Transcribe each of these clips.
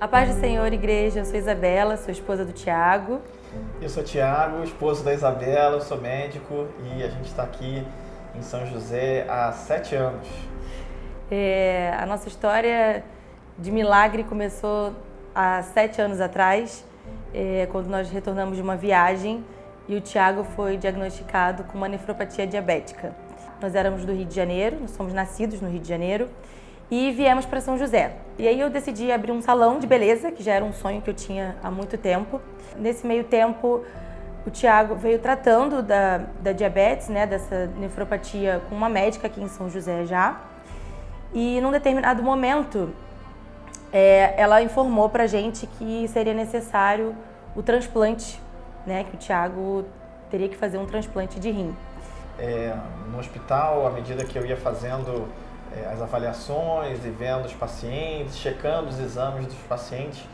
A paz do Senhor, igreja. Eu sou Isabela, sou esposa do Tiago. Eu sou Tiago, esposo da Isabela, eu sou médico e a gente está aqui em São José há 7 anos. A nossa história de milagre começou há 7 anos atrás, quando nós retornamos de uma viagem e o Tiago foi diagnosticado com uma nefropatia diabética. Nós éramos do Rio de Janeiro, nós somos nascidos no Rio de Janeiro e viemos para São José. E aí eu decidi abrir um salão de beleza, que já era um sonho que eu tinha há muito tempo. Nesse meio tempo, o Tiago veio tratando da diabetes, né, dessa nefropatia, com uma médica aqui em São José já. E num determinado momento, ela informou pra gente que seria necessário o transplante, né, que o Tiago teria que fazer um transplante de rim. No hospital, à medida que eu ia fazendo as avaliações e vendo os pacientes, checando os exames dos pacientes,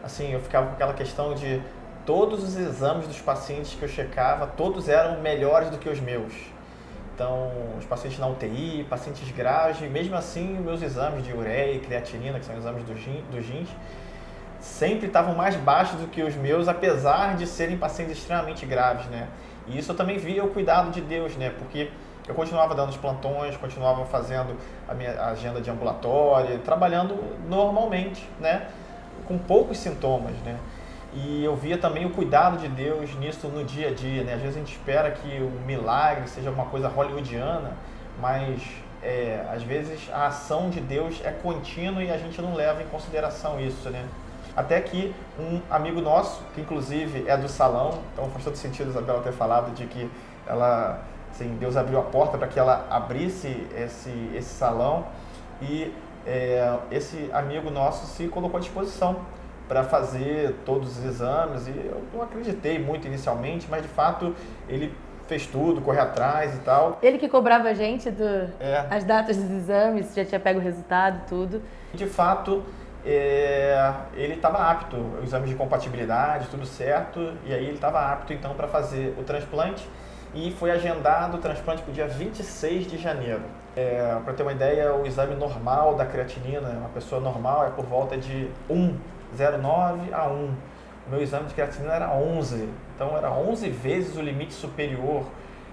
assim, eu ficava com aquela questão de todos os exames dos pacientes que eu checava, todos eram melhores do que os meus. Então, os pacientes na UTI, pacientes graves, e mesmo assim, meus exames de ureia e creatinina, que são exames dos rins, sempre estavam mais baixos do que os meus, apesar de serem pacientes extremamente graves, né? E isso eu também via o cuidado de Deus, né? Porque eu continuava dando os plantões, continuava fazendo a minha agenda de ambulatório, trabalhando normalmente, né? Com poucos sintomas, né? E eu via também o cuidado de Deus nisso no dia a dia, né? Às vezes a gente espera que o milagre seja uma coisa hollywoodiana, mas às vezes a ação de Deus é contínua e a gente não leva em consideração isso, né? Até que um amigo nosso, que inclusive é do salão, então faz todo sentido a Isabela ter falado de que ela, assim, Deus abriu a porta para que ela abrisse esse salão e esse amigo nosso se colocou à disposição para fazer todos os exames, e eu não acreditei muito inicialmente, mas de fato ele fez tudo, correu atrás e tal. Ele que cobrava a gente as datas dos exames, já tinha pego o resultado, tudo. De fato, ele estava apto, o exame de compatibilidade, tudo certo, e aí ele estava apto então para fazer o transplante e foi agendado o transplante para o dia 26 de janeiro. Para ter uma ideia, o exame normal da creatinina, uma pessoa normal, é por volta de 0,9 a 1. O meu exame de creatinina era 11, então era 11 vezes o limite superior.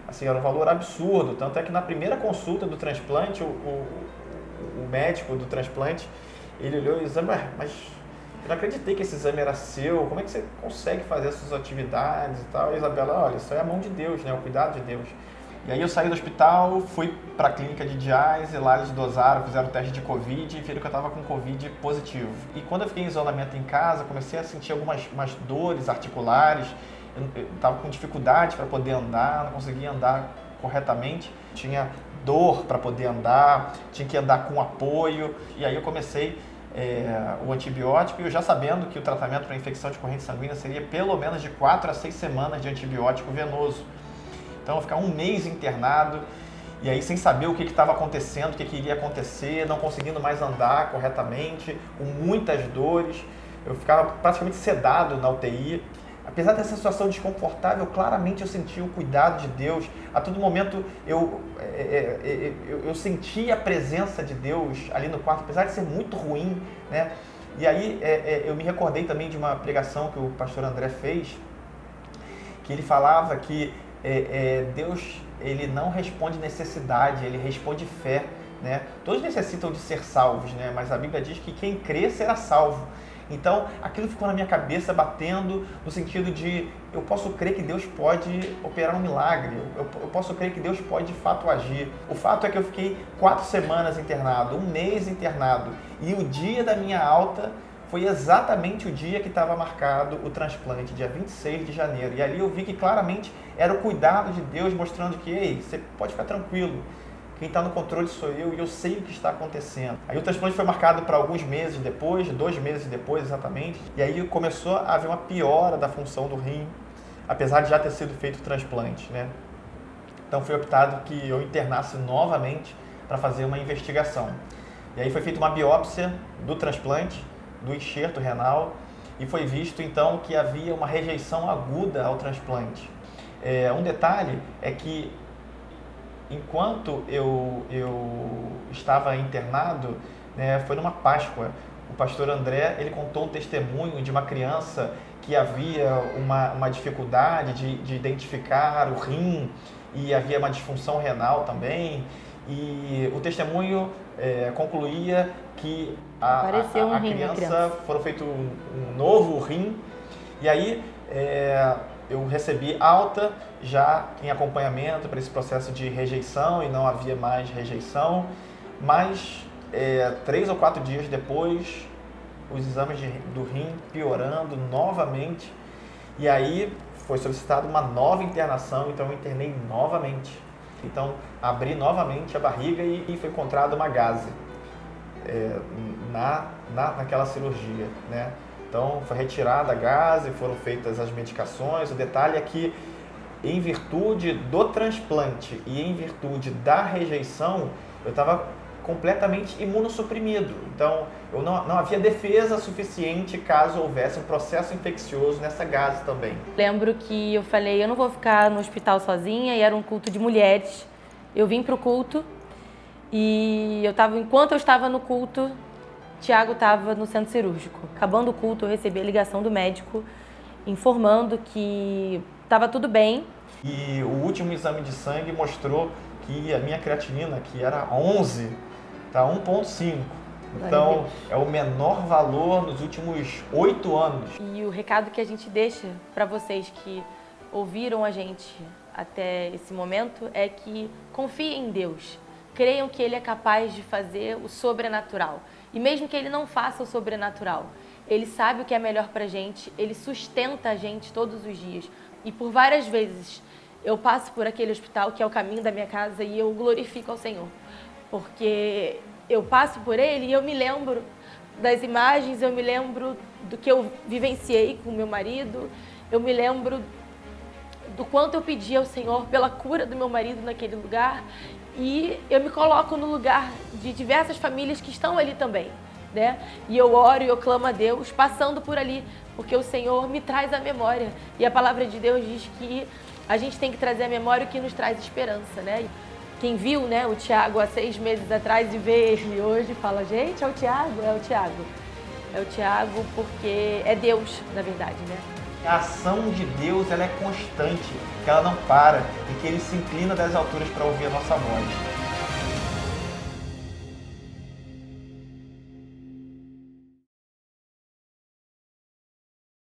Assim, era um valor absurdo, tanto é que na primeira consulta do transplante, o médico do transplante, ele olhou o exame, mas eu não acreditei que esse exame era seu, como é que você consegue fazer as suas atividades e tal? E a Isabela, olha, isso é a mão de Deus, né? O cuidado de Deus. E aí eu saí do hospital, fui para a clínica de diálise, lá eles dosaram, fizeram o teste de Covid e viram que eu estava com Covid positivo. E quando eu fiquei em isolamento em casa, comecei a sentir algumas dores articulares, eu estava com dificuldade para poder andar, não conseguia andar corretamente, tinha dor para poder andar, tinha que andar com apoio, e aí eu comecei o antibiótico, e eu já sabendo que o tratamento para infecção de corrente sanguínea seria pelo menos de 4 a 6 semanas de antibiótico venoso. Então eu ficava um mês internado, e aí sem saber o que estava acontecendo, o que iria acontecer, não conseguindo mais andar corretamente, com muitas dores, eu ficava praticamente sedado na UTI. Apesar dessa situação desconfortável, claramente eu sentia o cuidado de Deus. A todo momento eu sentia a presença de Deus ali no quarto, apesar de ser muito ruim, né? E aí eu me recordei também de uma pregação que o pastor André fez, que ele falava que Deus, ele não responde necessidade, ele responde fé, né? Todos necessitam de ser salvos, né? Mas a Bíblia diz que quem crê será salvo. Então, aquilo ficou na minha cabeça batendo no sentido de eu posso crer que Deus pode operar um milagre, eu posso crer que Deus pode de fato agir. O fato é que eu fiquei 4 semanas internado, um mês internado, e o dia da minha alta foi exatamente o dia que estava marcado o transplante, dia 26 de janeiro. E ali eu vi que claramente era o cuidado de Deus mostrando que, ei, você pode ficar tranquilo. Quem está no controle sou eu e eu sei o que está acontecendo. Aí o transplante foi marcado para alguns meses depois, 2 meses depois exatamente, e aí começou a haver uma piora da função do rim, apesar de já ter sido feito o transplante, né? Então foi optado que eu internasse novamente para fazer uma investigação. E aí foi feita uma biópsia do transplante, do enxerto renal, e foi visto então que havia uma rejeição aguda ao transplante. Um detalhe é que enquanto eu estava internado, né, foi numa Páscoa, o pastor André, ele contou um testemunho de uma criança que havia uma dificuldade de identificar o rim e havia uma disfunção renal também. E o testemunho concluía que a criança foram feito um novo rim. E aí eu recebi alta já em acompanhamento para esse processo de rejeição e não havia mais rejeição. Mas 3 ou 4 dias depois, os exames do rim piorando novamente. E aí foi solicitada uma nova internação, então eu internei novamente. Então abri novamente a barriga e foi encontrada uma gase naquela cirurgia, né? Então foi retirada a gase, foram feitas as medicações. O detalhe é que, em virtude do transplante e em virtude da rejeição, eu estava completamente imunossuprimido. Então, não havia defesa suficiente caso houvesse um processo infeccioso nessa gase também. Lembro que eu falei, eu não vou ficar no hospital sozinha, e era um culto de mulheres. Eu vim para o culto e enquanto eu estava no culto, Tiago estava no centro cirúrgico. Acabando o culto, eu recebi a ligação do médico informando que estava tudo bem. E o último exame de sangue mostrou que a minha creatinina, que era 11, está 1,5. Então, é o menor valor nos últimos 8 anos. E o recado que a gente deixa para vocês que ouviram a gente até esse momento é que confiem em Deus. Creiam que Ele é capaz de fazer o sobrenatural. E mesmo que Ele não faça o sobrenatural, Ele sabe o que é melhor pra gente, Ele sustenta a gente todos os dias. E por várias vezes eu passo por aquele hospital que é o caminho da minha casa e eu glorifico ao Senhor. Porque eu passo por ele e eu me lembro das imagens, eu me lembro do que eu vivenciei com meu marido, eu me lembro do quanto eu pedi ao Senhor pela cura do meu marido naquele lugar, e eu me coloco no lugar de diversas famílias que estão ali também, né? E eu oro e eu clamo a Deus passando por ali, porque o Senhor me traz a memória. E a palavra de Deus diz que a gente tem que trazer a memória o que nos traz esperança, né? Quem viu, né, o Tiago há 6 meses atrás e vê ele hoje fala, gente, é o Tiago, é o Tiago. É o Tiago porque é Deus, na verdade, né? A ação de Deus, ela é constante, que ela não para e que Ele se inclina das alturas para ouvir a nossa voz.